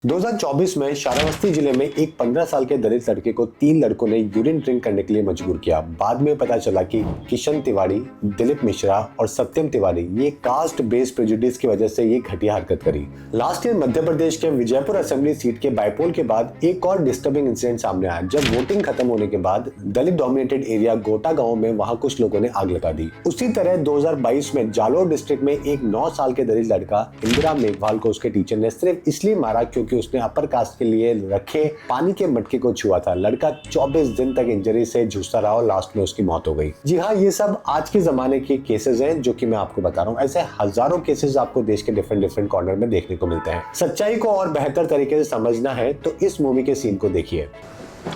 2024 में श्रावस्ती जिले में एक 15 साल के दलित लड़के को 3 लड़कों ने यूरिन ड्रिंक करने के लिए मजबूर किया। बाद में पता चला कि किशन तिवारी, दिलीप मिश्रा और सत्यम तिवारी ये कास्ट बेस्ड प्रेजुडिस की वजह से ये घटिया हरकत करी। लास्ट ईयर मध्य प्रदेश के विजयपुर असेंबली सीट के बाइपोल के बाद एक और डिस्टर्बिंग इंसिडेंट सामने आया, जब वोटिंग खत्म होने के बाद दलित डोमिनेटेड एरिया गोटा गाँव में वहाँ कुछ लोगों ने आग लगा दी। उसी तरह 2022 में जालोर डिस्ट्रिक्ट में एक 9 साल के दलित लड़का इंदिरा मेघवाल को उसके टीचर ने सिर्फ इसलिए मारा क्योंकि उसने अपर कास्ट के लिए रखे पानी के मटके को छुआ था। लड़का 24 दिन तक इंजरी से जूझता रहा और लास्ट में उसकी मौत हो गई। जी हाँ, ये सब आज के जमाने के केसेस हैं जो कि मैं आपको बता रहा हूँ। ऐसे हजारों केसेस आपको देश के डिफरेंट कॉर्नर में देखने को मिलते हैं। सच्चाई को और बेहतर तरीके से समझना है तो इस मूवी के सीन को देखिए।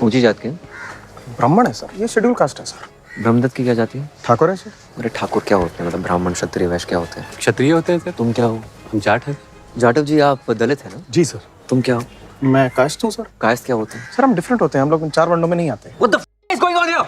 ऊंची जात के ब्राह्मण है सर, ये शेड्यूल कास्ट है सर। ब्रह्मदत्त की क्या जाती है? ठाकुर है सर। अरे ठाकुर क्या होते हैं? मतलब ब्राह्मण, क्षत्रिय, वैश्य क्या होते हैं? क्षत्रिय होते हैं सर। तुम क्या हो? हम जाट हैं। जाटव जी आप दलित है ना? जी सर। तुम क्या हो? मैं कास्ट हूँ सर। कायस्थ क्या होते हैं? सर हम डिफरेंट होते हैं, हम लोग 4 वर्णों में नहीं आते। What the f is going on here?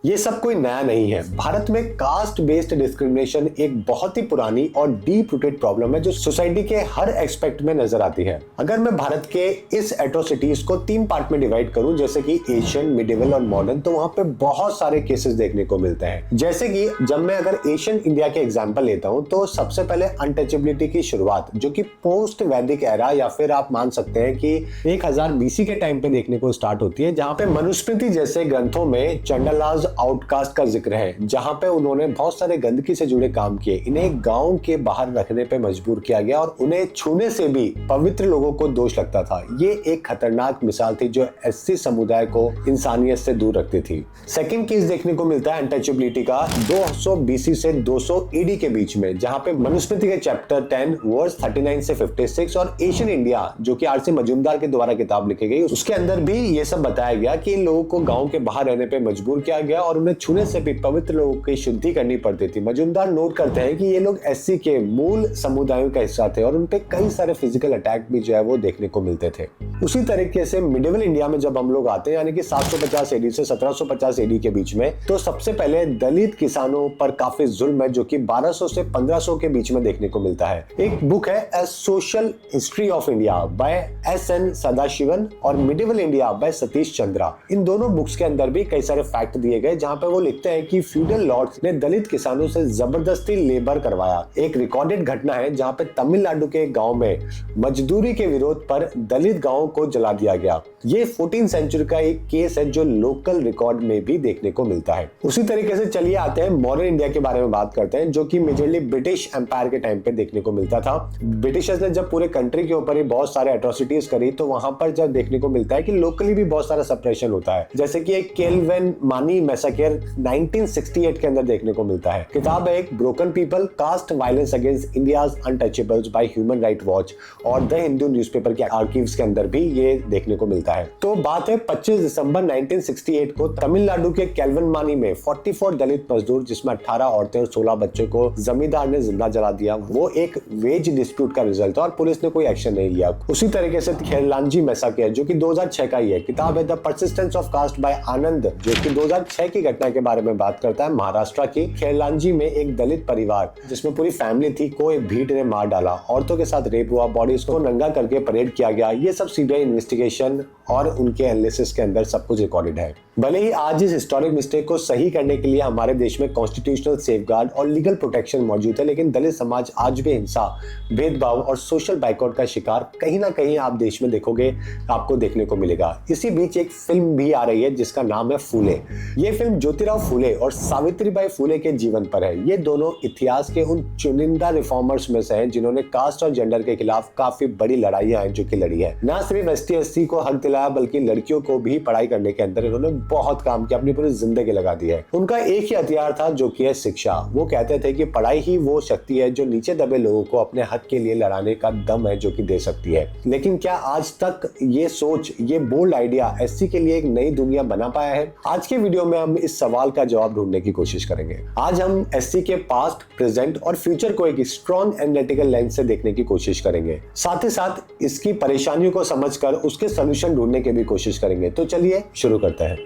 ये सब कोई नया नहीं है। भारत में कास्ट बेस्ड डिस्क्रिमिनेशन एक बहुत ही पुरानी और डीप रूटेड प्रॉब्लम है जो सोसाइटी के हर एस्पेक्ट में नजर आती है। अगर मैं भारत के इस एट्रोसिटीज को 3 पार्ट में डिवाइड करूं, जैसे कि एशियन, मिडिवल और मॉडर्न, तो वहां पे बहुत सारे केसेस देखने को मिलते हैं। जैसे कि जब मैं अगर एशियन इंडिया के एग्जांपल लेता हूं तो सबसे पहले अनटचेबिलिटी की शुरुआत जो कि पोस्ट वैदिक एरा या फिर आप मान सकते हैं कि 1000 बीसी के टाइम पे देखने को स्टार्ट होती है, जहां पे मनुस्मृति जैसे ग्रंथों में चंडालाज आउटकास्ट का जिक्र है, जहां पे उन्होंने बहुत सारे गंदगी से जुड़े काम किए। इन्हें गांव के बाहर रखने पे मजबूर किया गया और उन्हें छूने से भी पवित्र लोगों को दोष लगता था। ये एक खतरनाक मिसाल थी जो एससी समुदाय को इंसानियत से दूर रखती थी। सेकंड केस देखने को मिलता है अनटचेबिलिटी का 200 बीसी से 200 ईडी के बीच में, जहां पे मनुस्मृति के चैप्टर 10 वर्स 39 से 56 और एशियन इंडिया जो कि आरसी मजूमदार के द्वारा किताब लिखी गई, उसके अंदर भी ये सब बताया गया कि इन लोगों को गांव के बाहर रहने पे मजबूर किया गया और उन्हें छूने से भी पवित्र लोगों की शुद्धि करनी पड़ती थी। मजूमदार नोट करते हैं कि ये लोग एससी के मूल समुदायों का हिस्सा थे और उनपे कई सारे फिजिकल अटैक भी जो है वो देखने को मिलते थे। उसी तरीके से मिडिवल इंडिया में जब हम लोग आते हैं, यानी कि 750 एडी से 1750 एडी के बीच में, तो सबसे पहले दलित किसानों पर काफी जुल्म है जो कि 1200 से 1500 के बीच में देखने को मिलता है। एक बुक है A Social History of India by S N. Sadasivan और medieval India by Satish Chandra. इन दोनों बुक्स के अंदर भी कई सारे फैक्ट दिए गए जहां पे वो लिखते हैं कि फ्यूडल लॉर्ड्स ने दलित किसानों से जबरदस्ती लेबर करवाया। एक रिकॉर्डेड घटना है जहां पे तमिलनाडु के गांव में मजदूरी के विरोध पर दलित गांवों को जला दिया गया। ये 14th सेंचुरी का एक केस है जो लोकल रिकॉर्ड में भी देखने को मिलता है। उसी तरीके से चलिए आते हैं मॉडर्न इंडिया के बारे में बात करते हैं, जो कि मेजरली ब्रिटिश एम्पायर के टाइम पे देखने को मिलता था। ब्रिटिशर्स ने जब पूरे कंट्री के ऊपर ही बहुत सारे एट्रोसिटीज करी तो वहां पर जब देखने को मिलता है कि लोकली भी बहुत सारा सप्रेशन होता है, जैसे कि एक केल्विन मानी मैसेकर 1968 के अंदर देखने को मिलता है। किताब है एक broken people caste violence against India's untouchables by human right watch और द हिंदू न्यूज़पेपर के आर्काइव्स के अंदर भी ये देखने को मिलता है। तो बात है 25 दिसंबर 1968 को तमिलनाडु के केल्विन मानी में 44 दलित मजदूर, जिसमें 18 औरतें और 16 बच्चों को जमींदार ने जिंदा जला दिया। वो एक वेज डिस्प्यूट का रिजल्ट था और पुलिस ने कोई एक्शन नहीं लिया। उसी तरीके से खेरलांजी मैसाकर जो कि 2006 का ही है। किताब है The Persistence of Caste by Anand जो कि 2006 की घटना के बारे में बात करता है। महाराष्ट्र की खेरलांजी में एक दलित परिवार जिसमें पूरी फैमिली थी को एक भीड़ ने मार डाला, औरतों के साथ रेप हुआ, बॉडीज को नंगा करके परेड किया गया। ये सब सीबीआई इन्वेस्टिगेशन और उनके एनालिसिस के अंदर सब कुछ रिकॉर्डेड है। भले ही आज इस हिस्टोरिक मिस्टेक को सही करने के लिए हमारे देश में कॉन्स्टिट्यूशनल सेफगार्ड और लीगल प्रोटेक्शन मौजूद है, लेकिन दलित समाज आज भी हिंसा, भेदभाव और सोशल बाइकआउट का शिकार कहीं ना कहीं आप देश में देखोगे, आपको देखने को मिलेगा। इसी बीच एक फिल्म भी आ रही है जिसका नाम है फूले। ये फिल्म ज्योतिराव फूले और सावित्रीबाई फूले के जीवन पर है। ये दोनों इतिहास के उन चुनिंदा रिफॉर्मर्स में से हैं जिन्होंने कास्ट और जेंडर के खिलाफ काफी बड़ी लड़ाइयां हैं जो कि लड़ी है। न सिर्फ एसटी को हक दिलाया बल्कि लड़कियों को भी पढ़ाई करने के अंदर इन्होंने बहुत काम किया, अपनी पूरी जिंदगी लगा दी है। उनका एक ही हथियार था जो कि है शिक्षा। वो कहते थे कि पढ़ाई ही वो शक्ति है जो नीचे दबे लोगों को अपने हक के लिए लड़ाने का दम है जो कि दे सकती है। लेकिन क्या आज तक ये सोच, ये बोल्ड आइडिया एससी के लिए एक नई दुनिया बना पाया है? आज के वीडियो में हम इस सवाल का जवाब ढूंढने की कोशिश करेंगे। आज हम एससी के पास्ट, प्रेजेंट और फ्यूचर को एक स्ट्रॉन्ग एनालिटिकल लेंस से देखने की कोशिश करेंगे। साथ ही साथ इसकी परेशानियों को समझकर उसके सॉल्यूशन ढूंढने की भी कोशिश करेंगे। तो चलिए शुरू करते हैं।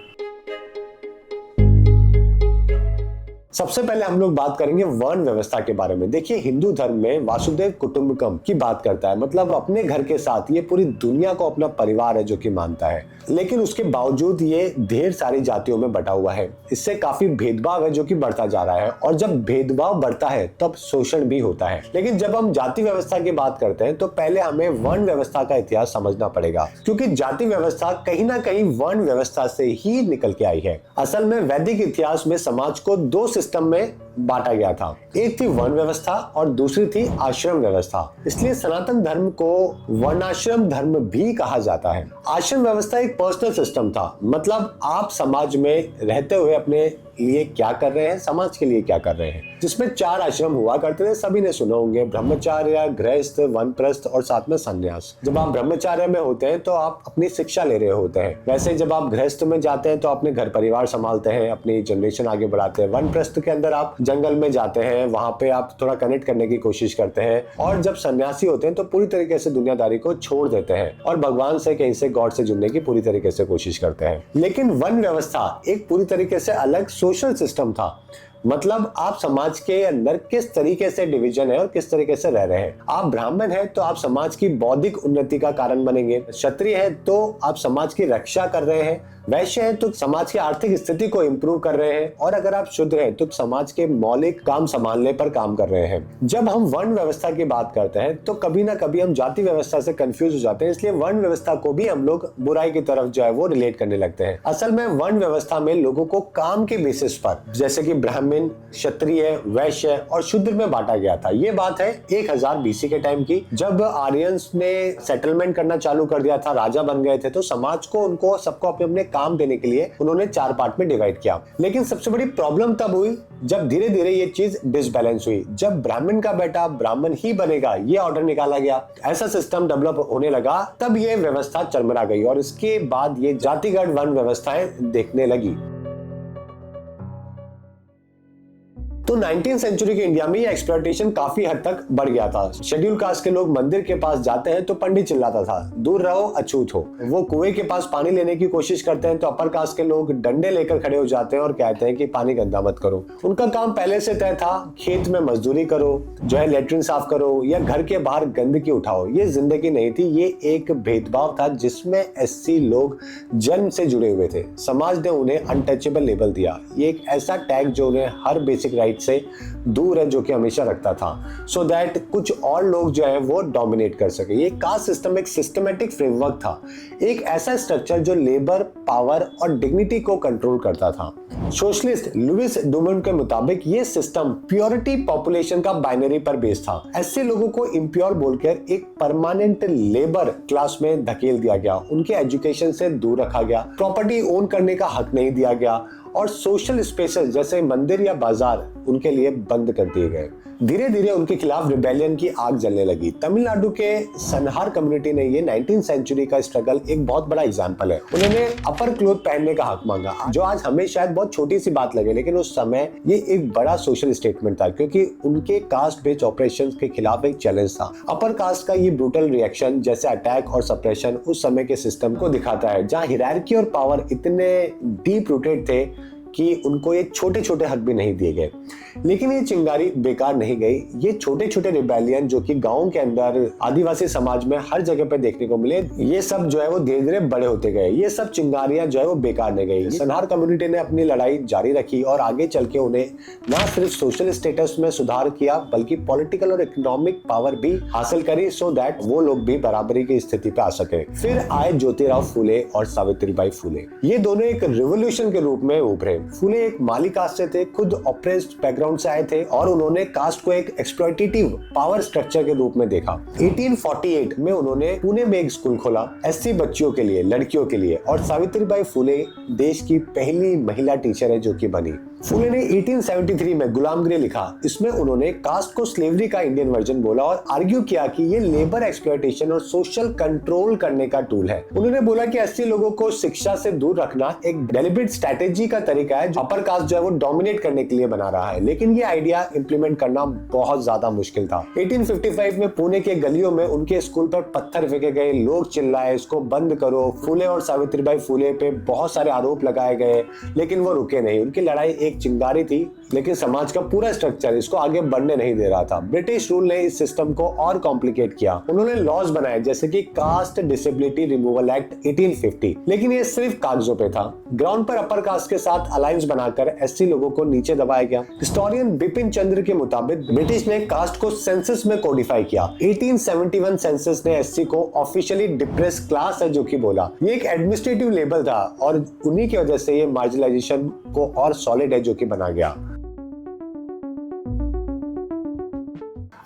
सबसे पहले हम लोग बात करेंगे वर्ण व्यवस्था के बारे में। देखिए, हिंदू धर्म में वासुदेव कुटुंबकम की बात करता है, मतलब अपने घर के साथ ये पूरी दुनिया को अपना परिवार है जो कि मानता है। लेकिन उसके बावजूद ये ढेर सारी जातियों में बटा हुआ है। इससे काफी भेदभाव है जो कि बढ़ता जा रहा है, और जब भेदभाव बढ़ता है तब शोषण भी होता है। लेकिन जब हम जाति व्यवस्था की बात करते हैं तो पहले हमें वर्ण व्यवस्था का इतिहास समझना पड़ेगा, क्योंकि जाति व्यवस्था कहीं ना कहीं वर्ण व्यवस्था से ही निकल के आई है। असल में वैदिक इतिहास में समाज को दो सिस्टम में बांटा गया था। एक थी वर्ण व्यवस्था और दूसरी थी आश्रम व्यवस्था। इसलिए सनातन धर्म को वर्णाश्रम धर्म भी कहा जाता है। आश्रम व्यवस्था एक पर्सनल सिस्टम था, मतलब आप समाज में रहते हुए अपने लिए क्या कर रहे हैं, समाज के लिए क्या कर रहे हैं, जिसमें 4 आश्रम हुआ करते थे। सभी ने सुना होंगे, ब्रह्मचार्य, गृहस्थ, वानप्रस्थ और साथ में संन्यास। जब आप ब्रह्मचार्य में होते हैं तो आप अपनी शिक्षा ले रहे होते हैं। वैसे जब आप गृहस्थ में जाते हैं तो अपने घर परिवार संभालते हैं, अपनी जनरेशन आगे बढ़ाते हैं। वानप्रस्थ के अंदर आप जंगल में जाते हैं, वहां पे आप थोड़ा कनेक्ट करने की कोशिश करते हैं। और जब सन्यासी होते हैं तो पूरी तरीके से दुनियादारी को छोड़ देते हैं और भगवान से, कहीं से, गॉड से जुड़ने की पूरी तरीके से कोशिश करते हैं। लेकिन वर्ण व्यवस्था एक पूरी तरीके से अलग सोशल सिस्टम था। मतलब आप समाज के अंदर किस तरीके से डिवीजन है और किस तरीके से रह रहे हैं। आप ब्राह्मण हैं तो आप समाज की बौद्धिक उन्नति का कारण बनेंगे। क्षत्रिय है तो आप समाज की रक्षा कर रहे हैं। वैश्य है तो समाज की आर्थिक स्थिति को इंप्रूव कर रहे हैं। और अगर आप शूद्र हैं तो समाज के मौलिक काम संभालने पर काम कर रहे हैं। जब हम वर्ण व्यवस्था की बात करते हैं तो कभी ना कभी हम जाति व्यवस्था से कंफ्यूज हो जाते हैं, इसलिए वर्ण व्यवस्था को भी हम लोग बुराई की तरफ जो है वो रिलेट करने लगते हैं। असल में वर्ण व्यवस्था में लोगों को काम के बेसिस पर, जैसे कि ब्राह्मण, क्षत्रिय, वैश्य और शूद्र में बांटा गया था। ये बात है 1000 BC के टाइम की, जब आर्यंस ने सेटलमेंट करना चालू कर दिया था, राजा बन गए थे, तो समाज को, उनको सबको अपने अपने काम देने के लिए उन्होंने 4 पार्ट में डिवाइड किया। लेकिन सबसे बड़ी प्रॉब्लम तब हुई जब धीरे धीरे ये चीज डिसबैलेंस हुई। जब ब्राह्मण का बेटा ब्राह्मण ही बनेगा, ये ऑर्डर निकाला गया, ऐसा सिस्टम डेवलप होने लगा, तब ये व्यवस्था चरमरा गई और इसके बाद ये जातिगत वर्ण व्यवस्थाएं देखने लगी। तो 19वीं सेंचुरी के इंडिया में ये एक्सप्लॉयटेशन काफी हद तक बढ़ गया था। शेड्यूल कास्ट के लोग मंदिर के पास जाते हैं तो पंडित चिल्लाता था, दूर रहो, अछूत हो। वो कुएं के पास पानी लेने की कोशिश करते हैं तो अपर कास्ट के लोग डंडे लेकर खड़े हो जाते हैं और कहते हैं कि पानी गंदा मत करो। उनका काम पहले से तय था, खेत में मजदूरी करो, जो है लेटरिन साफ करो या घर के बाहर गंदगी उठाओ। ये जिंदगी नहीं थी, ये एक भेदभाव था जिसमें SC लोग जन्म से जुड़े हुए थे। समाज ने उन्हें अनटचेबल लेबल दिया। ये एक ऐसा टैग जो उन्हें हर बेसिक राइट से दूर है, जो कि हमेशा रखता था, सो दैट कुछ और लोग जो है वो डोमिनेट कर सके। ये कास्ट सिस्टम एक सिस्टमैटिक फ्रेमवर्क था, एक ऐसा स्ट्रक्चर जो लेबर, पावर और डिग्निटी को कंट्रोल करता था। सोशलिस्ट लुइस डुमन के मुताबिक ये सिस्टम प्योरिटी पॉपुलेशन का बाइनरी पर बेस्ड था। ऐसे लोगों को इम्प्योर बोलकर एक परमानेंट लेबर क्लास में धकेल दिया गया, उनके एजुकेशन से दूर रखा गया, प्रॉपर्टी ओन करने का हक नहीं दिया गया और सोशल स्पेसेस जैसे मंदिर या बाजार उनके लिए बंद कर दिए गए। धीरे धीरे उनके खिलाफ रिबेलियन की आग जलने लगी। तमिलनाडु के सनहार कम्युनिटी ने ये 19वीं सेंचुरी का स्ट्रगल एक बहुत बड़ा एग्जांपल है। उन्होंने अपर क्लोथ पहनने का हक मांगा, जो आज हमें शायद बहुत छोटी सी बात लगे, लेकिन उस समय ये एक बड़ा सोशल स्टेटमेंट था, क्योंकि उनके कास्ट बेस्ड ऑपरेशंस के खिलाफ एक चैलेंज था। अपर कास्ट का ये ब्रूटल रिएक्शन जैसे अटैक और सप्रेशन उस समय के सिस्टम को दिखाता है, जहां हिरार्की और पावर इतने डीप रूटेड थे कि उनको ये छोटे छोटे हक भी नहीं दिए गए। लेकिन ये चिंगारी बेकार नहीं गई। ये छोटे छोटे रिबेलियन जो कि गांव के अंदर आदिवासी समाज में हर जगह पे देखने को मिले, ये सब जो है वो धीरे धीरे बड़े होते गए। ये सब चिंगारियां जो है वो बेकार नहीं गई। सनहार कम्युनिटी ने अपनी लड़ाई जारी रखी और आगे चल के उन्हें ना सिर्फ सोशल स्टेटस में सुधार किया, बल्कि पॉलिटिकल और इकोनॉमिक पावर भी हासिल करी, सो दैट वो लोग भी बराबरी की स्थिति पे आ सके। फिर आए ज्योतिराव फूले और सावित्रीबाई फूले। ये दोनों एक रिवोल्यूशन के रूप में उभरे। फूले एक माली कास्ट से थे, खुद ऑप्रेस्ड बैकग्राउंड से आए थे और उन्होंने कास्ट को एक एक्सप्लॉइटेटिव पावर स्ट्रक्चर के रूप में देखा। 1848 में उन्होंने पुणे में एक स्कूल खोला SC बच्चियों के लिए, लड़कियों के लिए, और सावित्रीबाई फूले देश की पहली महिला टीचर है जो कि बनी। फूले ने 1873 में गुलामगिरी लिखा। इसमें उन्होंने कास्ट को स्लेवरी का इंडियन वर्जन बोला और आर्ग्यू किया कि ये लेबर एक्सप्लॉइटेशन और सोशल कंट्रोल करने का टूल है। उन्होंने बोला कि 80 लोगों को शिक्षा से दूर रखना एक डेलिब्रेट स्ट्रेटेजी का तरीका है जो अपर कास्ट जो है वो डोमिनेट करने के लिए बना रहा है। लेकिन ये आइडिया इंप्लीमेंट करना बहुत ज्यादा मुश्किल था। 1855 में पुणे के गलियों में उनके स्कूल पर पत्थर फेंके गए, लोग चिल्लाए इसको बंद करो। फूले और सावित्रीबाई फूले पे बहुत सारे आरोप लगाए गए, लेकिन वो रुके नहीं। उनकी लड़ाई एक चिंगारी थी, लेकिन समाज का पूरा स्ट्रक्चर इसको आगे बढ़ने नहीं दे रहा था। ब्रिटिश रूल ने इस सिस्टम को और कॉम्प्लिकेट किया। उन्होंने लॉज बनाए जैसे कि कास्ट डिसेबिलिटी रिमूवल एक्ट 1850, लेकिन ये सिर्फ कागजों पे था। ग्राउंड पर अपर कास्ट के साथ अलायंस बनाकर एससी लोगों को नीचे दबाया गया। हिस्टोरियन बिपिन चंद्र के मुताबिक ब्रिटिश ने कास्ट को सेंसस में कोडिफाई किया। 1871 सेंसस ने एससी को ऑफिशियली डिप्रेस क्लास है जो कि बोला। ये एक एडमिनिस्ट्रेटिव लेबल था और उन्हीं की वजह से ये मार्जिनलाइजेशन को और सॉलिड है जो कि बना गया।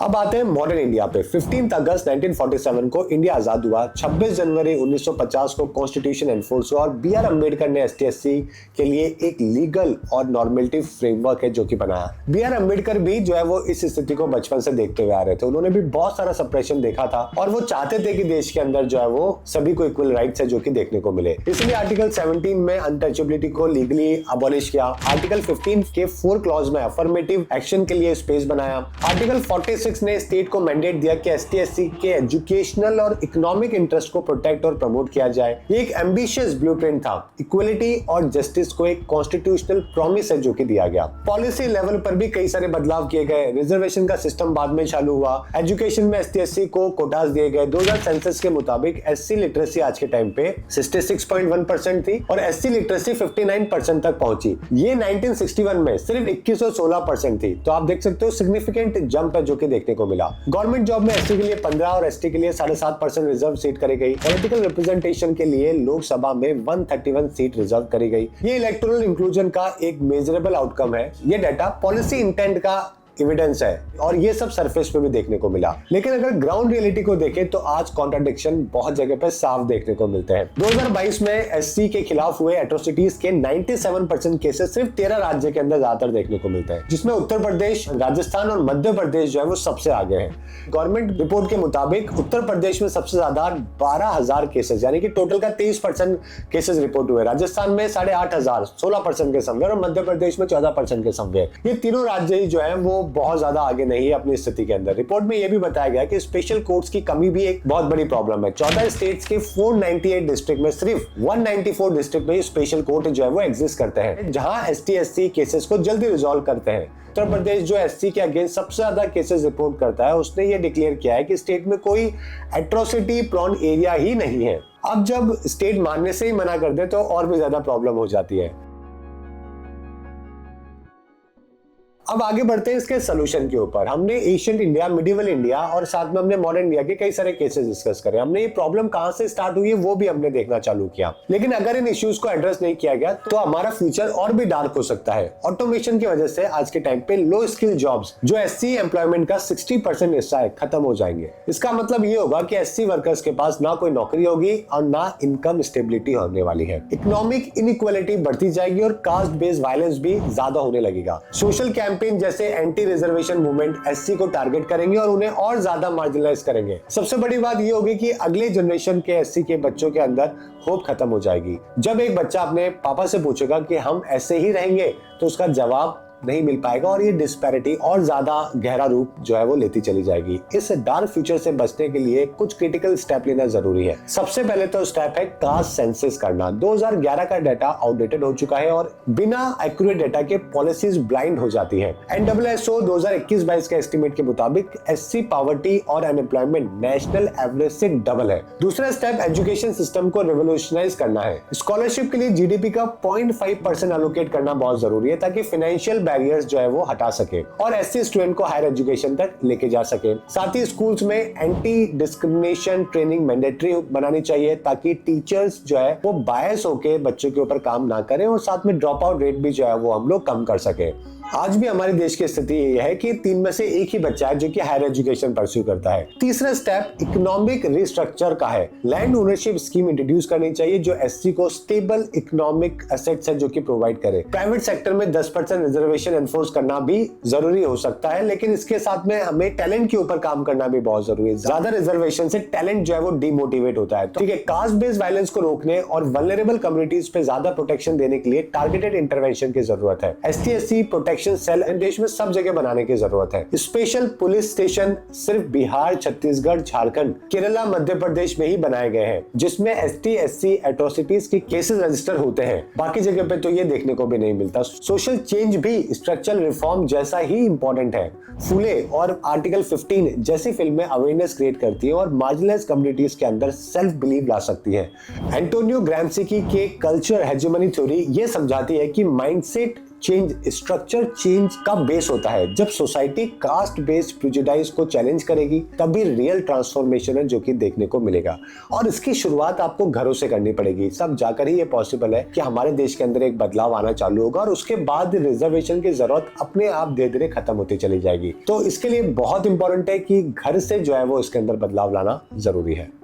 अब आते हैं मॉडर्न इंडिया पे। 15 अगस्त 1947 को इंडिया आजाद हुआ। 26 जनवरी 1950 को कॉन्स्टिट्यूशन एनफोर्स हुआ और बी.आर. अम्बेडकर ने एसटी/एससी के लिए एक लीगल और नॉर्मेटिव फ्रेमवर्क है जो कि बनाया। बी.आर. अम्बेडकर भी जो है वो इस स्थिति को बचपन से देखते हुए आ रहे थे। उन्होंने भी बहुत सारा सप्रेशन देखा था और वो चाहते थे कि देश के अंदर जो है वो सभी को इक्वल राइट्स है जो कि देखने को मिले। इसलिए आर्टिकल 17 में अनटचेबिलिटी को लीगली अबॉलिश किया। आर्टिकल 15 के 4 क्लॉज में अफर्मेटिव एक्शन के लिए स्पेस बनाया। आर्टिकल 46 ने स्टेट को मैंडेट दिया कि एसटी/एससी के एजुकेशनल और इकोनॉमिक इंटरेस्ट को प्रोटेक्ट और प्रमोट किया जाए। ये एक एम्बिशियस ब्लूप्रिंट था। इक्वलिटी और जस्टिस को एक कॉन्स्टिट्यूशनल प्रॉमिस है जो कि दिया गया। पॉलिसी लेवल पर भी कई सारे बदलाव किए गए। रिजर्वेशन का सिस्टम बाद में चालू हुआ। एजुकेशन में एसटी/एससी को कोटास दिए गए। 2000 सेंसस के मुताबिक एससी लिटरेसी आज के टाइम पे 66.1% थी और एससी लिटरेसी 59% तक पहुंची। ये 1961 में सिर्फ 2116% थी। तो आप देख सकते हो सिग्निफिकेंट जंप है जो कि देखने को मिला। गवर्नमेंट जॉब में एससी के लिए 15 और एसटी के लिए 7.5% रिजर्व सीट करी गई। पॉलिटिकल रिप्रेजेंटेशन के लिए लोकसभा में 131 सीट रिजर्व करी गई। ये इलेक्टोरल इंक्लूजन का एक मेजरेबल आउटकम है। ये डाटा पॉलिसी इंटेंट का एविडेंस है और ये सब सरफेस पे भी देखने को मिला। लेकिन अगर ग्राउंड रियलिटी को देखें तो आज कॉन्ट्राडिक्शन बहुत जगह पे साफ देखने को मिलते हैं। 2022 में एससी के खिलाफ हुए एट्रोसिटीज के 97% केसेस सिर्फ 13 राज्य के अंदर ज्यादातर देखने को मिलते हैं, जिसमें उत्तर प्रदेश, राजस्थान और मध्य प्रदेश जो है वो सबसे आगे है। गवर्नमेंट रिपोर्ट के मुताबिक उत्तर प्रदेश में सबसे ज्यादा 12,000 केसेस यानी कि टोटल का 23% केसेस रिपोर्ट हुए। राजस्थान में 8,500 16% के समवेयर और मध्य प्रदेश में 14% के समवेयर। ये तीनों राज्य जो है वो बहुत ज्यादा आगे नहीं है अपनी स्थिति के अंदर। रिपोर्ट में यह भी बताया गया कि स्पेशल कोर्ट्स की कमी भी एक बहुत बड़ी प्रॉब्लम है। 14 स्टेट्स के 498 डिस्ट्रिक्ट में सिर्फ 194 डिस्ट्रिक्ट में स्पेशल कोर्ट जो है वो एग्जिस्ट करते हैं, जहां एसटी/एससी केसेस को जल्दी रिजॉल्व करते हैं। उत्तर प्रदेश जो एससी के अगेंस्ट सबसे ज्यादा केसेस रिपोर्ट करता है, उसने ये डिक्लेयर किया है कि स्टेट में कोई एट्रोसिटी प्रोन एरिया ही नहीं है। अब जब स्टेट मानने से ही मना कर दे तो और भी ज्यादा प्रॉब्लम हो जाती है। अब आगे बढ़ते हैं इसके सोल्यूशन के ऊपर। हमने एशियंट इंडिया, मिडिवल इंडिया और साथ में हमने मॉडर्न इंडिया के कई सारे केसेस डिस्कस करे। हमने ये प्रॉब्लम कहां से स्टार्ट हुई है वो भी हमने देखना चालू किया। लेकिन अगर इन इश्यूज को एड्रेस नहीं किया गया तो हमारा फ्यूचर और भी डार्क हो सकता है। ऑटोमेशन की वजह से आज के टाइम पे लो स्किल जॉब्स जो एससी एम्प्लॉयमेंट का 60% हिस्सा है, खत्म हो जाएंगे। इसका मतलब ये होगा कि एससी वर्कर्स के पास ना कोई नौकरी होगी और ना इनकम स्टेबिलिटी होने वाली है। इकोनॉमिक इनइक्वालिटी बढ़ती जाएगी और कास्ट बेस्ड वायलेंस भी ज्यादा होने लगेगा। सोशल कैंपेन जैसे एंटी रिजर्वेशन मूवमेंट एससी को टारगेट करेंगे और उन्हें और ज्यादा मार्जिनलाइज करेंगे। सबसे बड़ी बात यह होगी कि अगले जनरेशन के एससी के बच्चों के अंदर होप खत्म हो जाएगी। जब एक बच्चा अपने पापा से पूछेगा कि हम ऐसे ही रहेंगे तो उसका जवाब नहीं मिल पाएगा और ये डिस्पैरिटी और ज्यादा गहरा रूप जो है वो लेती चली जाएगी। इस डार्क फ्यूचर से बचने के लिए कुछ क्रिटिकल स्टेप लेना जरूरी है। सबसे पहले तो स्टेप है कास्ट सेंसस करना। 2011 का डाटा आउटडेटेड हो चुका है और बिना एक्यूरेट डाटा के पॉलिसीज ब्लाइंड हो जाती है। NSSO 2021-22 के एस्टिमेट के मुताबिक एससी पॉवर्टी और अनएम्प्लॉयमेंट नेशनल एवरेज से डबल है। दूसरा स्टेप एजुकेशन सिस्टम को रिवोल्यूशनाइज करना है। स्कॉलरशिप के लिए जीडीपी का 0.5% एलोकेट करना बहुत जरूरी है ताकि फाइनेंशियल बैरियर्स जो है वो हटा सके और एससी स्टूडेंट को हायर एजुकेशन तक लेके जा सके। साथ ही स्कूल्स में एंटी डिस्क्रिमिनेशन ट्रेनिंग मैंडेटरी बनानी चाहिए ताकि टीचर्स जो है वो बायस होके बच्चों के ऊपर काम ना करें और साथ में ड्रॉप आउट रेट भी जो है वो हम लोग कम कर सके। आज भी हमारे देश की स्थिति ये है कि 3 में से 1 ही बच्चा है जो कि हायर एजुकेशन परस्यू करता है। तीसरा स्टेप इकोनॉमिक रिस्ट्रक्चर का है। लैंड ओनरशिप स्कीम इंट्रोड्यूस करनी चाहिए जो एससी को स्टेबल इकोनॉमिक एसेट्स है जो कि प्रोवाइड करे। प्राइवेट सेक्टर में 10% रिजर्वेशन एनफोर्स करना भी जरूरी हो सकता है, लेकिन इसके साथ में हमें टैलेंट के ऊपर काम करना भी बहुत जरूरी है। ज्यादा रिजर्वेशन से टैलेंट जो है वो डिमोटिवेट होता है। ठीक है, कास्ट बेस्ड वायलेंस को रोकने और वल्नरेबल कम्युनिटीज पे ज्यादा प्रोटेक्शन देने के लिए टारगेटेड इंटरवेंशन की जरूरत है। एसटी/एससी प्रोटेक्शन डिटेक्शन सेल देश में सब जगह बनाने की जरूरत है। स्पेशल पुलिस स्टेशन सिर्फ बिहार, छत्तीसगढ़, झारखंड, केरला, मध्य प्रदेश में ही बनाए गए हैं, जिसमें ST/SC एट्रोसिटीज के केसेस रजिस्टर होते हैं। बाकी जगह पे तो ये देखने को भी नहीं मिलता। सोशल चेंज भी स्ट्रक्चरल रिफॉर्म जैसा ही इंपॉर्टेंट है। फूले और आर्टिकल 15 जैसी फिल्में अवेयरनेस क्रिएट करती है और मार्जिनलाइज्ड कम्युनिटीज के अंदर सेल्फ बिलीव ला सकती है। एंटोनियो ग्राम्सी की कल्चर हेजेमनी थ्योरी ये समझाती है कि माइंडसेट चेंज स्ट्रक्चर चेंज का बेस होता है। जब सोसाइटी कास्ट बेस्ड प्रेजुडिस को चैलेंज करेगी तभी रियल ट्रांसफॉर्मेशन है जो कि देखने को मिलेगा। और इसकी शुरुआत आपको घरों से करनी पड़ेगी। सब जाकर ही ये पॉसिबल है कि हमारे देश के अंदर एक बदलाव आना चालू होगा और उसके बाद रिजर्वेशन की जरूरत अपने आप धीरे धीरे खत्म होती चली जाएगी। तो इसके लिए बहुत इंपॉर्टेंट है कि घर से जो है वो इसके अंदर बदलाव लाना जरूरी है।